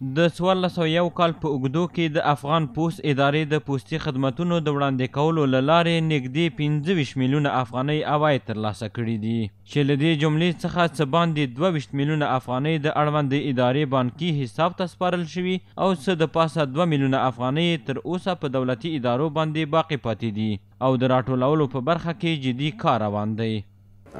د 1401 کال په اوږدو کې د افغان پوست ادارې د پوستي خدمتونو د وړاندې کولو له لارې نږدې 25 میلیونه افغانۍ عواید ترلاسه کړي دي چې له دې جملې څخه څه باندې 22 میلیونه افغانۍ د اړوندې ادارې بانکي حساب ته سپارل شوي او څه د پاسه 2 میلیونه افغانۍ تر اوسه په دولتي ادارو باندې باقي پاتې دي او د راټولولو په برخه کې جدي کار روان دی.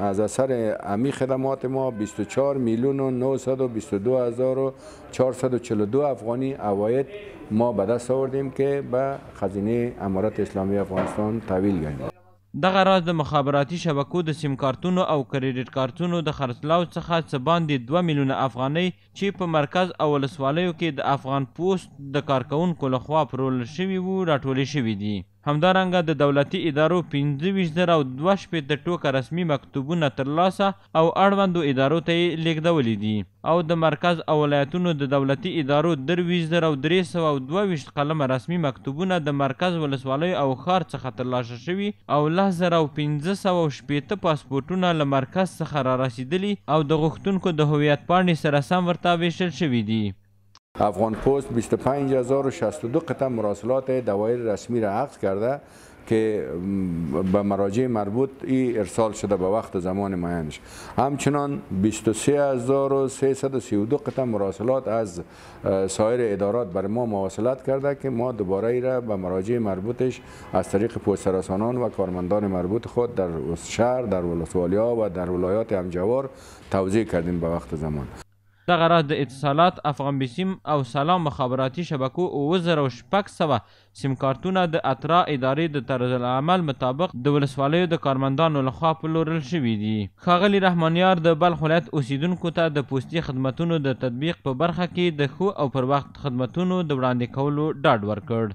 از اثر امی خدمات ما 24 میلیون و 922 هزار و 442 افغانی عواید ما به دست آوردیم که به خزینه امارت اسلامی افغانستان تحویل گردیم. دغه راز د مخابراتي شبکو د سیم کارتونو او کریډټ کارتونو د خرڅلاو څخه څه باندې 2 میلیونه افغانۍ چې په مرکز او ولسوالیو کې د افغان پوست د کارکونکو لخوا پرول شوي وو راټولې شوي دي. همدارنګه د دولتي ادارو 15,002 ټوکه رسمي مکتوبونه ترلاسه او اړوندو ادارو ته یې لیږدولي دي او د مرکز او ولایتونو د دولتي ادارو 23,322 قلمه رسمي مکتوبونه د مرکز ولسوالیو او ښار څخه ترلاسه شوي او 10,560 پاسپورټونه له مرکز څخه را رسیدلي او د غوښتونکو د هویت پاڼې سره سم ورته ویشل شوي دي. افغان پست 25062 قطعه مراسلات دوایر رسمی را عقد کرده که به مراجع مربوط ارسال شده به وقت زمان معینش. همچنان 23332 قطعه مراسلات از سایر ادارات بر ما مواصلت کرده که ما دوباره ای را به مراجع مربوطش از طریق پست رسانان و کارمندان مربوط خود در شهر، در ولسوالیا و در ولایات همجوار توزیع کردیم به وقت زمان. دغه راز د اتصالات، افغان بیسیم او سلام مخابراتي شبکو 2600 سیم کارتونه د اترا ادارې د طرز العمل مطابق د ولسوالیو د کارمندانو لخوا پلورل شوي دي. ښاغلي رحمانیار د بلخ ولایت اوسیدونکو ته د پوستي خدمتونو د تطبیق په برخه کې د ښو او پر وخت خدمتونو د وړاندې کولو ډاډ ورکړ.